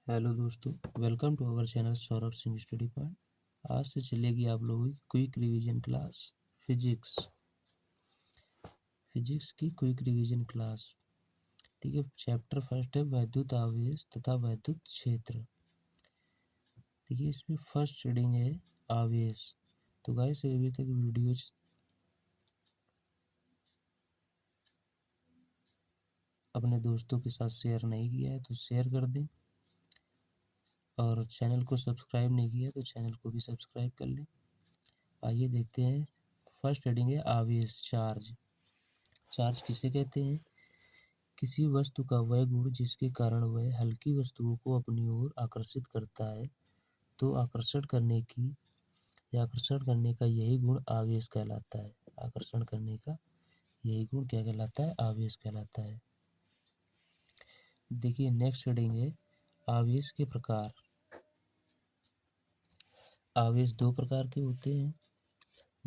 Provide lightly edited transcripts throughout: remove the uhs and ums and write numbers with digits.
Hello दोस्तों, welcome to our channel Saurabh Singh study point. आज से चलेगी आप लोगों की क्विक रिवीजन क्लास फिजिक्स की क्विक रिवीजन क्लास। ठीक है, चैप्टर फर्स्ट है वैद्युत आवेश तथा वैद्युत क्षेत्र। देखिए, इसमें फर्स्ट रीडिंग है आवेश। तो गाइस, अभी तक वीडियो अपने दोस्तों के साथ शेयर नहीं किया है तो शेयर कर दें, और चैनल को सब्सक्राइब नहीं किया तो चैनल को भी सब्सक्राइब कर लें। आइए देखते हैं। फर्स्ट रीडिंग है आवेश। चार्ज किसे कहते हैं? किसी वस्तु का वह गुण जिसके कारण वह हल्की वस्तुओं को अपनी ओर आकर्षित करता है। तो आकर्षण करने का यही गुण आवेश कहलाता है। आकर्षण करने का यही गुण क्या कहलाता है? आवेश कहलाता है। देखिए, नेक्स्ट रीडिंग है आवेश के प्रकार। आवेश दो प्रकार के होते हैं,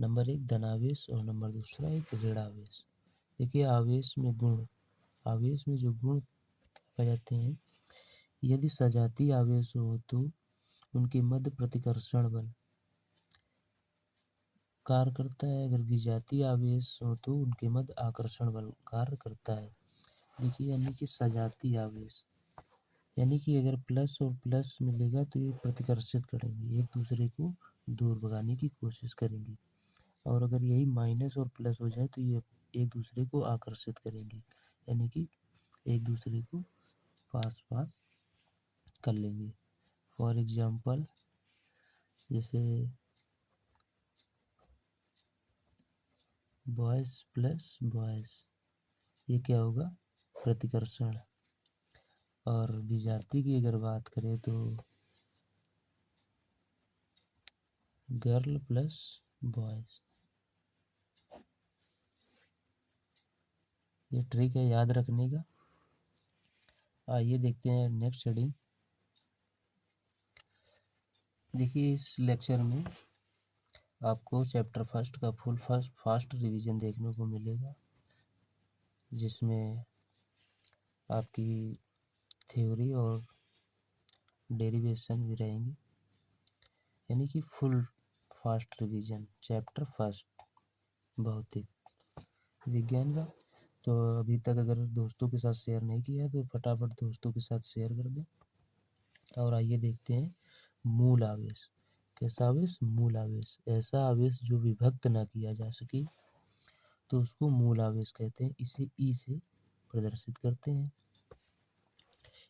नंबर एक धनावेश और नंबर दूसरा एक ऋणावेश। देखिए, आवेश में जो गुण पाए जाते हैं, यदि सजातीय आवेश हो तो उनके मध्य प्रतिकर्षण बल कार्य करता है। अगर विजातीय आवेश हो तो उनके मध्य आकर्षण बल कार्य करता है। देखिए, यानी कि सजातीय आवेश, यानी कि अगर प्लस और प्लस मिलेगा तो ये प्रतिकर्षित करेंगे, एक दूसरे को दूर भगाने की कोशिश करेंगे। और अगर यही माइनस और प्लस हो जाए तो ये एक दूसरे को आकर्षित करेंगे, यानी कि एक दूसरे को पास पास कर लेंगे। फॉर एग्जाम्पल, जैसे बॉयज प्लस बॉयज, ये क्या होगा? प्रतिकर्षण। और विजातीय की अगर बात करें तो गर्ल प्लस बॉयज। ये ट्रिक है याद रखने का। आइए देखते हैं नेक्स्ट हेडिंग। देखिए, इस लेक्चर में आपको चैप्टर फर्स्ट का फुल फास्ट रिवीजन देखने को मिलेगा, जिसमें आपकी थ्योरी और डेरिवेशन भी रहेंगी, यानी कि full fast revision. Chapter first भौतिक विज्ञान का। तो अभी तक अगर दोस्तों के साथ शेयर नहीं किया है तो फटाफट दोस्तों के साथ शेयर कर दें। और आइए देखते हैं मूल आवेश। कैसा आवेश? मूल आवेश। ऐसा आवेश जो विभक्त ना किया जा सके तो उसको मूल आवेश कहते हैं। इसे ई से प्रदर्शित करते हैं,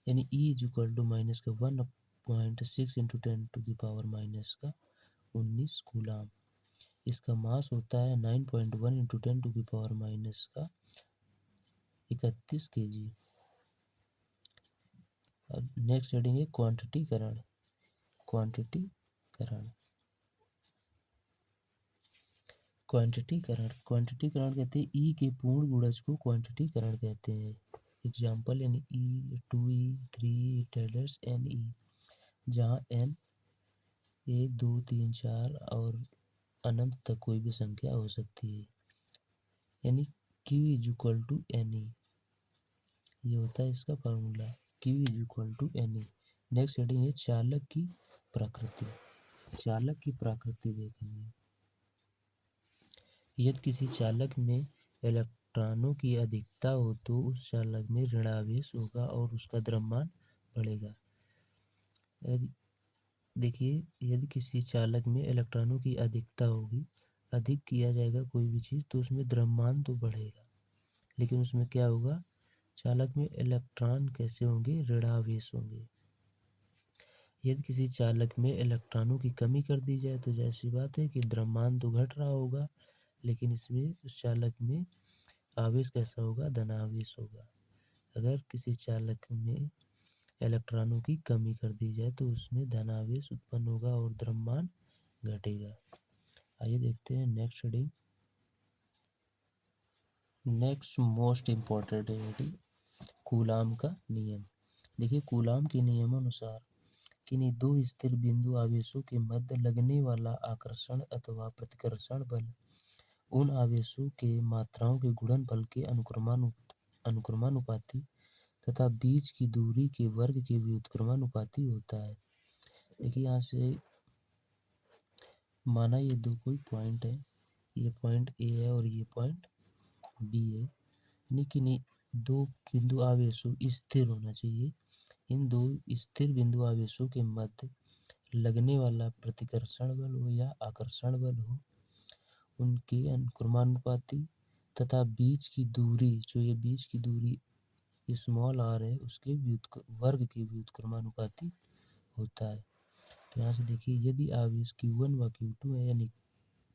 यानी e is equal to minus का 1.6 इंटू 10⁻⁻⁻19 कूलाम। इसका मास होता है 9.1 इंटू 10⁻⁻31 kg। अब नेक्स्ट हेडिंग है क्वांटिटीकरण। क्वांटिटीकरण कहते हैं ई के पूर्ण गुणज को क्वांटिटीकरण कहते हैं। एग्जाम्पल, यानी ई 2e 3e tailors N E, जहाँ n 1 2 3 4 और अनंत तक कोई भी संख्या हो सकती है, यानी Q is equal to n e. ये होता है इसका formula, Q is equal to n e. Next heading है चालक की प्रकृति देखेंगे। यदि किसी चालक में इलेक्ट्रॉनों की अधिकता हो तो उस चालक में ऋणावेश होगा और उसका द्रव्यमान बढ़ेगा। देखिए, यदि किसी चालक में इलेक्ट्रॉनों की अधिकता होगी, अधिक किया जाएगा कोई भी चीज़ तो उसमें द्रव्यमान तो बढ़ेगा, लेकिन उसमें क्या होगा? चालक में इलेक्ट्रॉन कैसे होंगे? ऋणावेश होंगे। यदि किसी चालक में इलेक्ट्रॉनों की कमी कर दी जाए तो जैसी बात है कि द्रव्यमान तो घट रहा होगा, लेकिन इसमें उस चालक में आवेश कैसा होगा? धनावेश होगा। अगर किसी चालक में इलेक्ट्रॉनों की कमी कर दी जाए तो उसमें धनावेश उत्पन्न होगा और द्रव्यमान घटेगा। आइए देखते हैं next heading. Next most important heading, coulomb का नियम। देखिए, कूलाम के नियमानुसार किन्हीं दो स्थिर बिंदु आवेशों के मध्य लगने वाला आकर्षण अथवा प्रतिकर्षण बल उन आवेशों के मात्राओं के गुणनफल के अनुक्रमानुपाती तथा बीच की दूरी के वर्ग के व्युत्क्रमानुपाती होता है। देखिए यहाँ से माना ये दो कोई पॉइंट है, ये पॉइंट ए है और ये पॉइंट बी है, लेकिन दो बिंदु आवेशों स्थिर होना चाहिए। इन दो स्थिर बिंदु आवेशों के मध्य लगने वाला प्रतिकर्षण बल हो या आकर्षण बल हो, उनके अनुक्रमानुपाती तथा बीच की दूरी, जो ये बीच की दूरी स्मॉल आर है, उसके वर्ग के व्युत्क्रमानुपाती होता है। तो यहाँ से देखिए यदि आवेश Q1 व Q2 है, यानी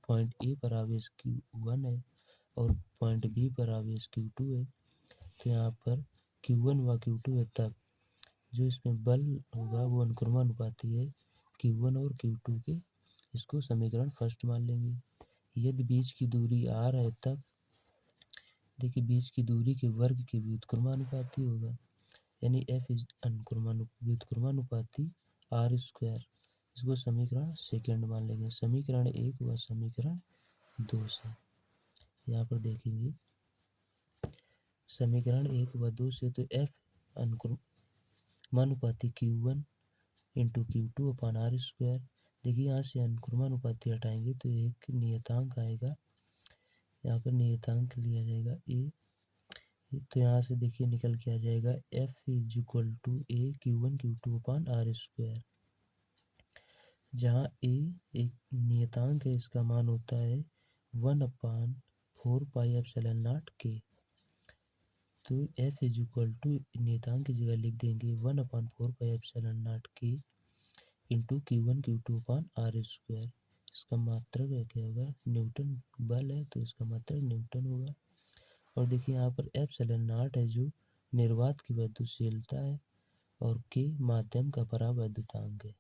पॉइंट ए पर आवेश Q1 है और पॉइंट बी पर आवेश Q2 है, तो यहाँ पर Q1 व Q2 है, तब जो इसमें बल होगा वो अनुक्रमानुपाती है Q1 और Q2 के। इसको समीकरण फर्स्ट मान लेंगे। यदि बीच की दूरी r है, तब देखिए बीच की दूरी के वर्ग के व्युत्क्रमानुपाती होगा, यानी f इज व्युत्क्रमानुपाती r स्क्वायर। इसको समीकरण सेकेंड मान लेंगे, समीकरण 1 व समीकरण 2 से। यहाँ पर देखेंगे समीकरण 1 व 2 से, तो f अनुक्रमानुपाती Q1 into Q2 upon r square. देखिए यहाँ से अनुक्रमानुपाती हटाएंगे तो एक नियतांक आएगा, यहाँ पर नियतांक लिया जाएगा a, तो यहाँ से देखिए निकल के आ जाएगा f is equal to a Q1 Q2 upon r square, जहाँ a एक नियतांक है, इसका मान होता है 1/4 पाई एप्सिलॉन नॉट k। तो f इज इक्वल टू नियतांक की जगह लिख देंगे 1/4 pi epsilon naught k into Q1 Q2 upon r square. इसका मात्रक क्या होगा, न्यूटन बल है तो इसका मात्रक न्यूटन होगा। और देखिए यहाँ पर एप्सिलॉन नॉट है जो निर्वात की विद्युतशीलता है और k माध्यम का परावैद्युतांक है।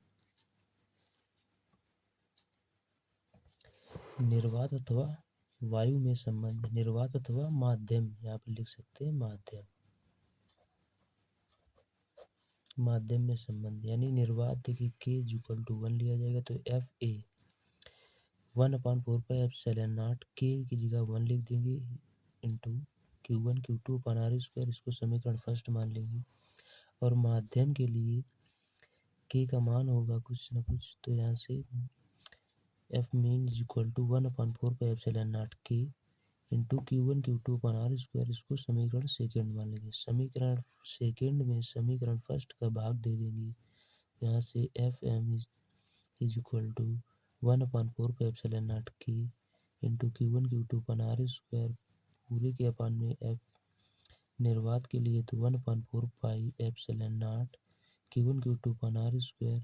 निर्वात अथवा वायु में संबंध, निर्वात अथवा माध्यम, यहाँ पर लिख सकते हैं माध्यम, माध्यम में संबंध, यानी निर्वात देखिए k इक्वल टू 1 लिया जाएगा, तो F A 1/4 pi epsilon naught k की जगह 1 लिख देंगे into Q1 Q2 upon r square. इसको समीकरण फर्स्ट मान लेंगे। और माध्यम के लिए k का मान होगा कुछ न कुछ, तो यहाँ से f mean is equal to 1/4 pi epsilon naught k into Q1 Q2 upon r square. इसको समीकरण सेकेंड मान लेंगे। समीकरण सेकेंड में समीकरण फर्स्ट का भाग दे देंगे, यहाँ से f m is equal to 1/4 pi epsilon naught k into Q1 Q2 upon r square, पूरे के अपान में एफ निर्वात के लिए तो 1/4 pi epsilon not Q1 Q2 upon r square.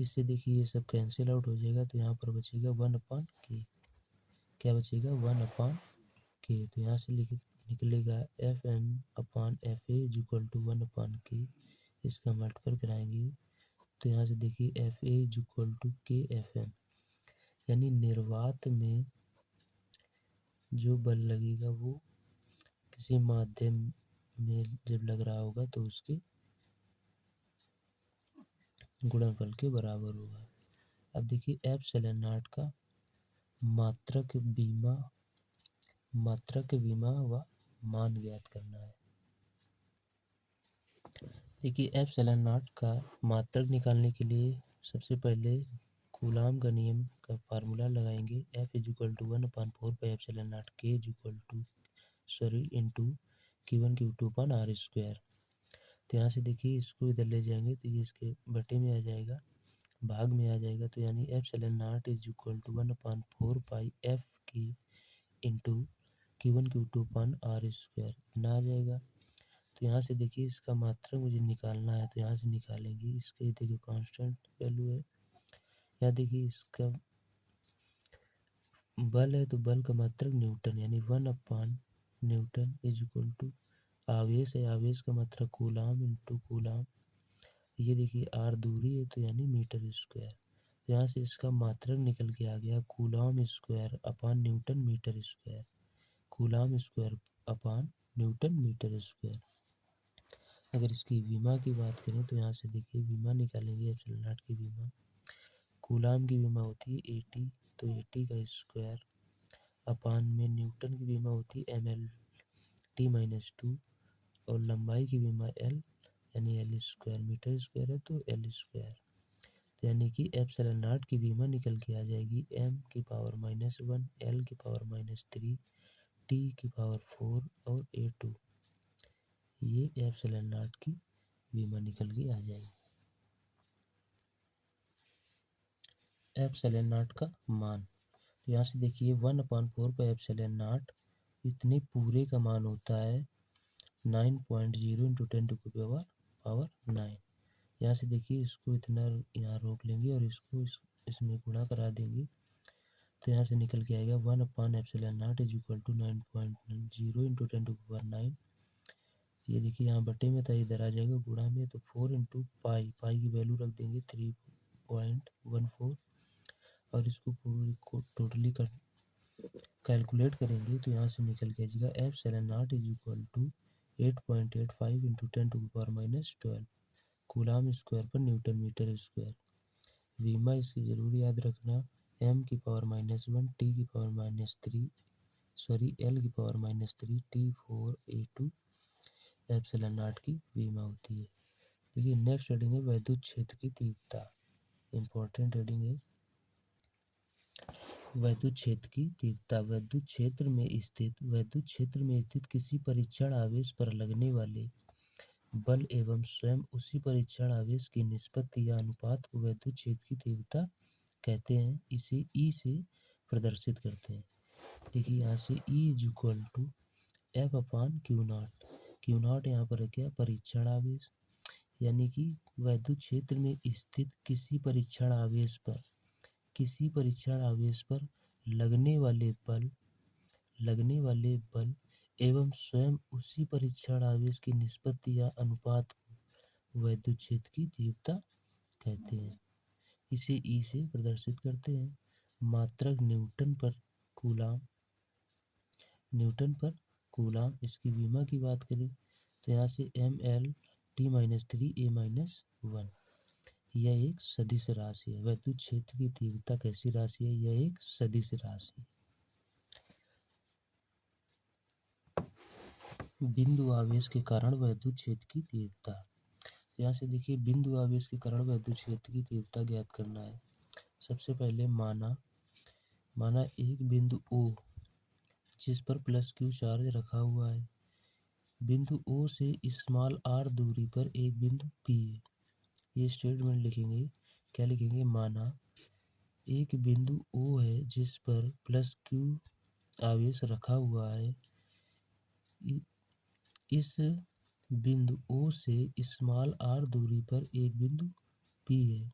इससे देखिए ये सब कैंसिल आउट हो जाएगा, तो यहाँ पर बचेगा 1/k। क्या बचेगा, 1/k। तो यहाँ से निकलेगा f m upon f a is equal to 1/k। इसका मल्टीपल कराएंगे तो यहाँ से देखिए f a is equal to k f m, यानी निर्वात में जो बल लगेगा वो किसी माध्यम में जब लग रहा होगा तो उसके गुणनफल के बराबर होगा। अब देखिए एप्सिलॉन नॉट का मात्रक विमा व मान ज्ञात करना है। देखिए एप्सिलॉन नॉट का मात्रक निकालने के लिए सबसे पहले कूलाम का नियम का फार्मूला लगाएंगे। F is equal to 1/4 pi epsilon naught k is equal to into Q1 Q2 upon r square. तो यहाँ से देखिए इसको इधर ले जाएंगे तो ये इसके बटे में आ जाएगा, भाग में आ जाएगा, तो यानी epsilon naught is equal to 1/4 pi f k into Q1 Q2 upon r square इतना आ जाएगा। तो यहाँ से देखिए इसका मात्रक मुझे निकालना है, तो यहाँ से निकालेंगे। इसके देखिए कांस्टेंट वैल्यू है, यहाँ देखिए इसका बल है तो बल का मात्रक न्यूटन, यानी 1/न्यूटन इज इक्वल टू आवेश है, आवेश का मात्रक कूलाम इंटू कूलाम, ये देखिए आर दूरी है तो यानी मीटर स्क्वायर। यहाँ से इसका मात्रक निकल के आ गया coulomb square upon newton metre square, coulomb square upon newton metre square. अगर इसकी विमा की बात करें तो यहाँ से देखिए विमा निकालेंगे, एप्सिलॉन नॉट की विमा, कूलाम की विमा होती है 80, तो 80 का स्क्वायर अपान में न्यूटन की विमा होती है ml t-2, और लंबाई की विमा एल यानी एल स्क्वायर, मीटर स्क्वायर है तो एल स्क्वायर, तो यानी कि एप्सिलॉन नॉट की विमा निकल के आ जाएगी m की पावर -1, l की पावर -3, t की पावर 4 और a2, ये एप्सिलॉन नॉट की विमा निकल के आ जाएगी। एप्सिलॉन नॉट का मान, तो यहाँ से देखिए 1/4 पर एप्सिलॉन नॉट इतने पूरे का मान होता है 9.0 × 10⁻⁹। यहाँ से देखिए इसको इतना यहाँ रोक लेंगे और इसको इसमें गुणा करा देंगे, तो यहाँ से निकल के आएगा 1/ε0 इज इक्वल टू 9.0 × 10⁻⁹। ये देखिए यहाँ बटे में था, इधर आ जाएगा गुणा में, तो 4 × पाई, पाई की वैल्यू रख देंगे 3.14 और इसको पूरी को टोटली कैलकुलेट करेंगे तो यहाँ से निकल के आ जाएगा epsilon naught is equal to 8.85 × 10⁻12 coulomb square पर न्यूटन मीटर स्क्वायर। विमा इसकी जरूर याद रखना, m की पावर -1, t की पावर -3, l की power -3, t4 a2 epsilon naught की विमा होती है। देखिए नेक्स्ट रीडिंग है वैद्युत क्षेत्र की तीव्रता, इंपॉर्टेंट रीडिंग है। वैद्युत क्षेत्र की तीव्रता, वैद्युत क्षेत्र में स्थित किसी परीक्षण आवेश पर लगने वाले बल एवं स्वयं उसी परीक्षण आवेश की निष्पत्ति या अनुपात को वैद्युत क्षेत्र की तीव्रता कहते हैं। इसे ई से प्रदर्शित करते हैं। देखिए यहाँ से ई is equal to F/Q0, Q0 यहाँ पर क्या परीक्षण आवेश, यानी कि वैद्युत क्षेत्र में स्थित किसी परीक्षण आवेश पर लगने वाले बल एवं स्वयं उसी परीक्षण आवेश की निष्पत्ति या अनुपात को वैद्युत क्षेत्र की तीव्रता कहते हैं। इसे ई से प्रदर्शित करते हैं। मात्रक न्यूटन पर कूलाम, इसकी विमा की बात करें तो यहाँ से ml T-3 A-1, यह एक सदिश राशि है। वैद्युत क्षेत्र की तीव्रता कैसी राशि है, यह एक सदिश राशि है। बिंदु आवेश के कारण वैद्युत क्षेत्र की तीव्रता, यहाँ से देखिए बिंदु आवेश के कारण वैद्युत क्षेत्र की तीव्रता ज्ञात करना है। सबसे पहले माना एक बिंदु O जिस पर +Q चार्ज रखा हुआ है, बिंदु O से स्मॉल r दूरी पर एक बिंदु P है। ये स्टेटमेंट लिखेंगे, क्या लिखेंगे, माना एक बिंदु O है जिस पर +Q आवेश रखा हुआ है, इस बिंदु O से स्मॉल r दूरी पर एक बिंदु P है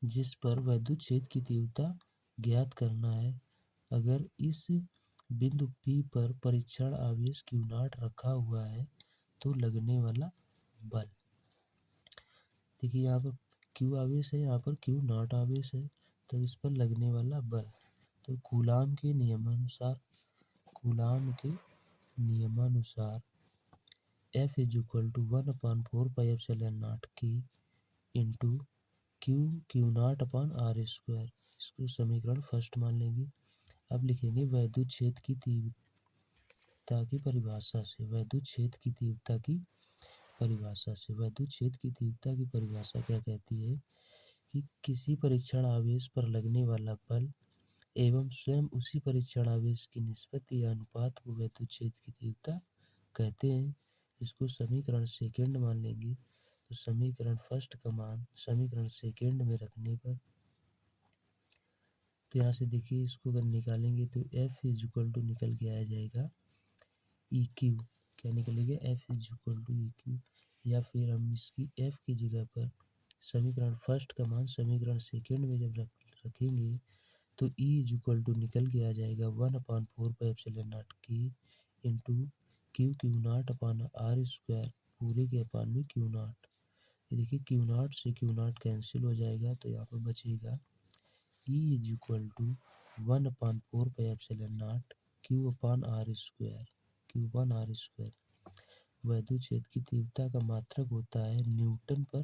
जिस पर वैद्युत क्षेत्र की तीव्रता ज्ञात करना है। अगर इस बिंदु P पर परीक्षण आवेश Q0 रखा हुआ है तो लगने वाला बल, देखिए यहाँ पर Q आवेश है, यहाँ पर Q0 आवेश है, तो इस पर लगने वाला बल, तो कूलाम के नियमानुसार F is equal to 1/4 pi epsilon naught K into Q0/r²। इसको समीकरण फर्स्ट मान लेंगे। अब लिखेंगे वैद्युत क्षेत्र की तीव्रता की परिभाषा से, वैद्युत क्षेत्र की तीव्रता की परिभाषा क्या कहती है कि किसी परीक्षण आवेश पर लगने वाला बल एवं स्वयं उसी परीक्षण आवेश की निष्पत्ति या अनुपात को वैद्युत क्षेत्र की तीव्रता कहते हैं। इसको समीकरण सेकेंड मान लेंगे, तो समीकरण फर्स्ट का मान समीकरण सेकेंड में रखने पर, तो यहाँ से देखिए इसको अगर निकालेंगे तो F इज इक्वल टू निकल के आ जाएगा EQ, क्या निकलेगा, F is equal to EQ, या फिर हम इसकी F की जगह पर समीकरण फर्स्ट का मान समीकरण सेकेंड में जब रखेंगे तो E इज इक्वल टू निकल के आ जाएगा 1/4 pi epsilon naught K into Q0/r² पूरे के अपान में Q0। देखिए Q0 से Q0 कैंसिल हो जाएगा, तो यहाँ पर बचेगा E is equal to 1/4 pi epsilon naught Q/r²। वैद्युत क्षेत्र की तीव्रता का मात्रक होता है न्यूटन पर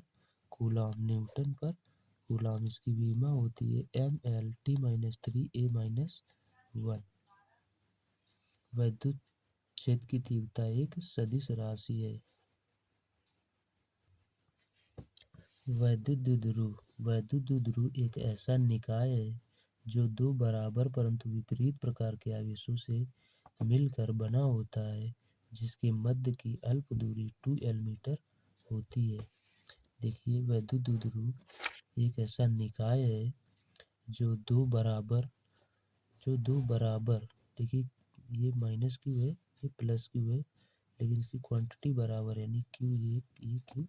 कूलाम, इसकी विमा होती है ml T-3 A-1। वैद्युत छेद की तीव्रता एक सदिश राशि है। वैद्युत द्विध्रुव एक ऐसा निकाय है जो दो बराबर परंतु विपरीत प्रकार के आवेशों से मिलकर बना होता है, जिसके मध्य की अल्प दूरी 2l मीटर होती है। देखिए, वैद्युत द्विध्रुव एक ऐसा निकाय है जो दो बराबर देखिए, ये माइनस क्यू है, ये प्लस क्यू है, लेकिन इसकी क्वांटिटी बराबर है, यानी क्यू ये क्यू,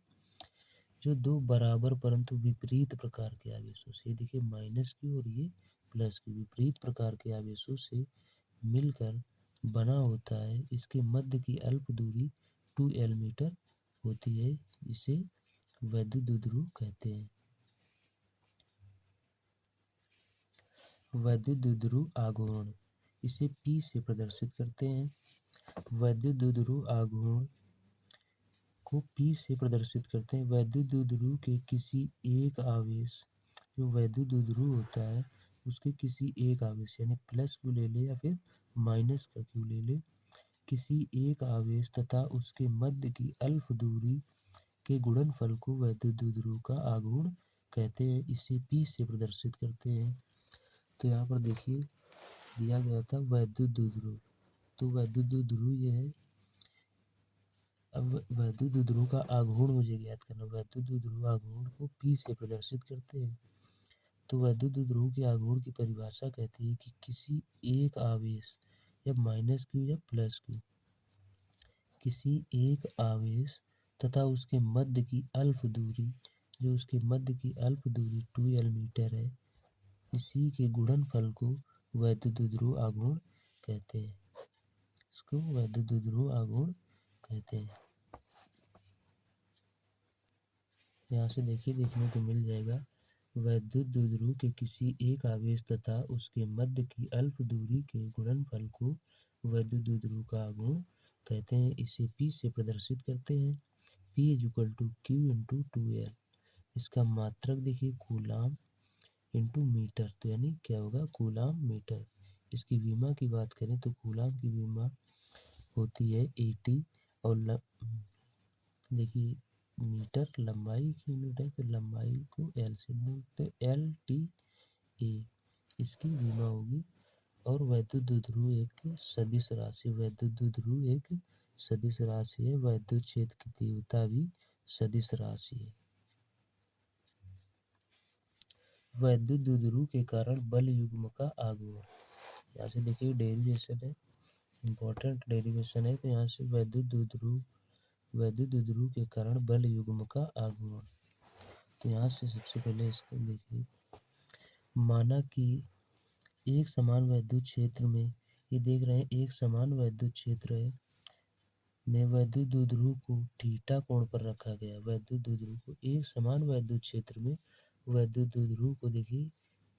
जो दो बराबर परंतु विपरीत प्रकार के आवेशों से, देखिए माइनस क्यू और ये प्लस क्यू, विपरीत प्रकार के आवेशों से मिलकर बना होता है। इसके मध्य की अल्प दूरी 2l मीटर होती है। इसे वैद्युत द्विध्रुव कहते हैं। वैद्युत द्विध्रुव आघूर्ण, इसे P से प्रदर्शित करते हैं। वैद्युत द्विध्रुव आघूर्ण को P से प्रदर्शित करते हैं। वैद्युत द्विध्रुव के किसी एक आवेश, जो वैद्युत द्विध्रुव होता है उसके किसी एक आवेश यानी प्लस क्यू ले ले या फिर माइनस का क्यू ले ले, किसी एक आवेश तथा उसके मध्य की अल्प दूरी के गुणनफल को वैद्युत द्विध्रुव का आघूर्ण कहते हैं। इसे P से प्रदर्शित करते हैं। तो यहाँ पर देखिए दिया गया था वैद्युत द्विध्रुव, तो वैद्युत द्विध्रुव ये है। अब वैद्युत द्विध्रुव का आघूर्ण मुझे ज्ञात करना। वैद्युत द्विध्रुव आघूर्ण को P से प्रदर्शित करते हैं। तो वैद्युत द्विध्रुव के आघूर्ण की परिभाषा कहती है कि किसी एक आवेश या माइनस क्यू या प्लस क्यू, किसी एक आवेश तथा उसके मध्य की अल्प दूरी, जो उसके मध्य की अल्प दूरी 2l मीटर है, इसी के गुणनफल को वैद्युत द्विध्रुव आघूर्ण कहते हैं। इसको वैद्युत द्विध्रुव आघूर्ण कहते हैं। यहाँ से देखिए देखने को मिल जाएगा, वैद्युत द्विध्रुव के किसी एक आवेश तथा उसके मध्य की अल्प दूरी के गुणनफल को वैद्युत द्विध्रुव का आघूर्ण कहते हैं। इसे P से प्रदर्शित करते हैं। P = Q × 2l। इसका मात्रक देखिए कूलाम इंटू मीटर, तो यानी क्या होगा, कूलाम मीटर। इसकी विमा की बात करें तो कूलाम की विमा होती है 80 और देखिए मीटर लंबाई की यूनिट है, तो लंबाई को L से तो LTA इसकी विमा होगी। और वैद्युत द्विध्रुव एक सदिश राशि, वैद्युत द्विध्रुव एक सदिश राशि है। वैद्युत क्षेत्र की तीव्रता भी सदिश राशि है। वैद्युत द्विध्रुव के कारण बल युग्म का आघूर्ण, यहाँ से देखिए डेरिवेशन है, इम्पोर्टेंट डेरिवेशन है। तो यहाँ से वैद्युत द्विध्रुव के कारण बल युग्म का आघूर्ण। तो यहाँ से सबसे पहले इसको देखिए, माना कि एक समान वैद्युत क्षेत्र में, ये देख रहे हैं एक समान वैद्युत क्षेत्र है में वैद्युत द्विध्रुव को थीटा कोण पर रखा गया। वैद्युत द्विध्रुव को एक समान वैद्युत क्षेत्र में वैद्युत द्विध्रुव को देखिए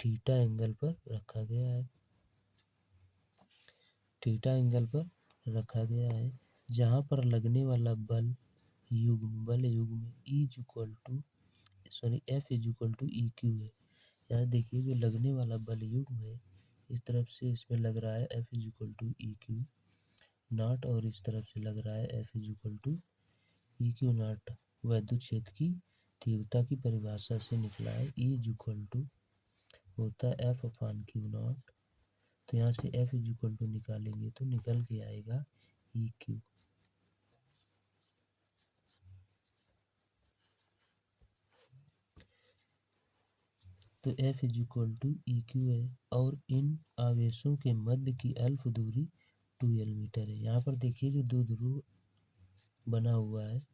थीटा एंगल पर रखा गया है, थीटा एंगल पर रखा गया है, जहाँ पर लगने वाला बल युग्म F = EQ है। यहाँ देखिए जो लगने वाला बल युग्म है, इस तरफ से इसमें लग रहा है F = EQ नॉट, और इस तरफ से लग रहा है F = EQ नॉट। वैद्युत क्षेत्र की तीव्रता की परिभाषा से निकला है। E = होता है F/Q नॉट। तो यहाँ से F = निकालेंगे तो निकल के आएगा EQ। तो F = EQ है और इन आवेशों के मध्य की अल्प दूरी 2l मीटर है। यहाँ पर देखिए जो द्विध्रुव बना हुआ है,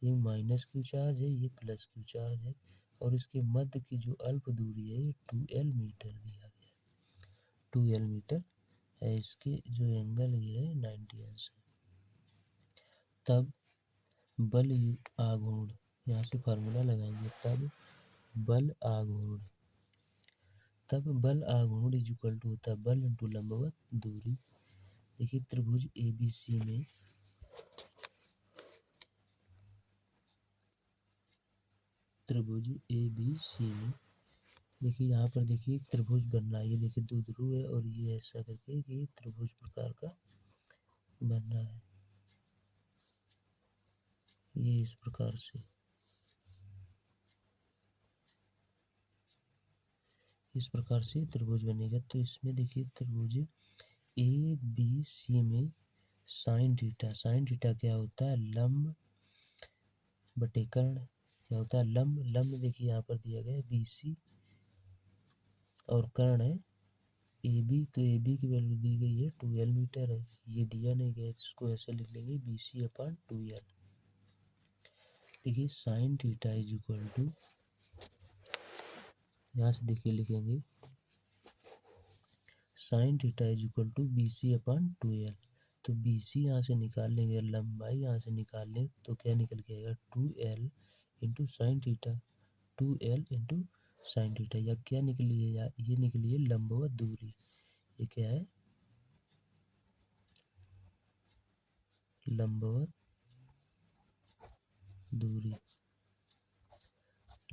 ये माइनस क्यू चार्ज है, ये प्लस क्यू चार्ज है, और इसके मध्य की जो अल्प दूरी है ये 2l मीटर दिया गया, 2l मीटर है। इसके जो एंगल ये है 90 अंश है। तब बल आघूर्ण, यहाँ से फार्मूला लगाएंगे, तब बल आघूर्ण होता है बल इंटू लंबवत दूरी। देखिए त्रिभुज ABC में देखिए यहाँ पर देखिए एक त्रिभुज बन रहा है, ये देखिए द्विध्रुव है और ये ऐसा करके ये त्रिभुज प्रकार का बन रहा है। ये इस प्रकार से त्रिभुज बनेगा। तो इसमें देखिए त्रिभुज ए बी सी में साइन थीटा क्या होता है, लंब बटे कर्ण। क्या होता है, लंब। लंब देखिए यहाँ पर दिया गया है बी सी और कर्ण है ए बी। तो ए बी की वैल्यू दी गई है 2l मीटर है, ये दिया नहीं गया, इसको ऐसे लिख लेंगे बी सी अपॉन 2l। देखिए sine theta is equal to, यहाँ से देखिए लिखेंगे sine theta is equal to b c upon 2l। तो बी सी यहाँ से निकाल लेंगे, लंबाई यहाँ से निकाल लें तो क्या निकल के आएगा 2l into sine theta, 2l into sine theta. या क्या निकली है यार, ये निकली है लंबवत दूरी। ये क्या है, लंबवत दूरी।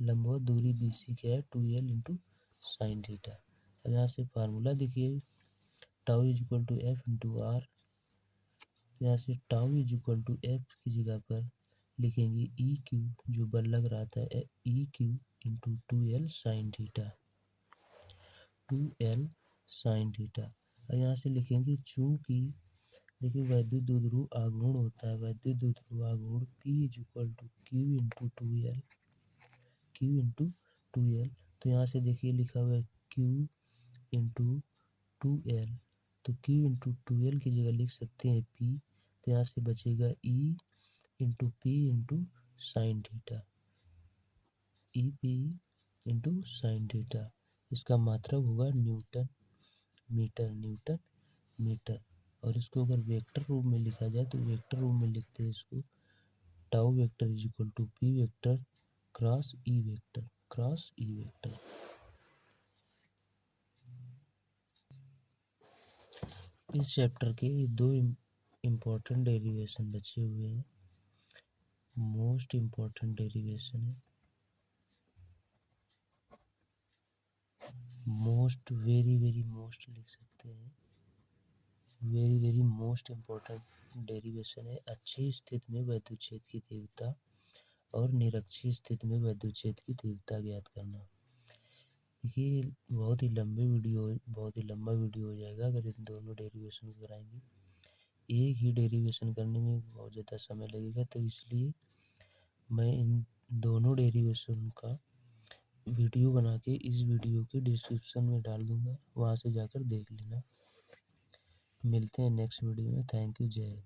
लंबवत दूरी बी सी क्या है 2l इंटू साइन थीटा। अब यहाँ से फार्मूला देखिए, tau is equal to f into r. यहाँ से tau is equal to f की जगह पर लिखेंगे ई क्यू, जो बल लग रहा था E Q into 2l sine theta, 2l sine theta. और यहाँ से लिखेंगे चूंकि देखिए वैद्युत द्विध्रुव आघूर्ण होता है, वैद्युत द्विध्रुव आघूर्ण P is equal to q into 2l, q into 2l। तो यहाँ से देखिए लिखा हुआ है क्यू इंटू 2l, तो क्यू इंटू 2l की जगह लिख सकते हैं P। तो यहाँ से बचेगा E into P into sine theta, E P into sine theta. इसका मात्रक होगा न्यूटन मीटर, न्यूटन मीटर। और इसको अगर वेक्टर रूप में लिखा जाए तो वेक्टर रूप में लिखते हैं इसको, tau vector is equal to p vector cross e vector, cross e vector. इस चैप्टर के दो इम्पोर्टेंट डेरिवेशन बचे हुए हैं। मोस्ट इम्पोर्टेंट डेरिवेशन है, मोस्ट, वेरी वेरी मोस्ट लिख सकते हैं, very very most important derivation है। अच्छी स्थिति में वैद्युत क्षेत्र की तीव्रता और निरक्षीय स्थिति में वैद्युत क्षेत्र की तीव्रता ज्ञात करना। देखिए बहुत ही लंबा वीडियो हो जाएगा अगर इन दोनों डेरिवेशन को कराएंगे। एक ही डेरिवेशन करने में बहुत ज़्यादा समय लगेगा, तो इसलिए मैं इन दोनों डेरिवेशन का वीडियो बना के इस वीडियो के डिस्क्रिप्शन में डाल दूंगा, वहाँ से जाकर देख लेना। मिलते हैं नेक्स्ट वीडियो में। थैंक यू, जय हिंद।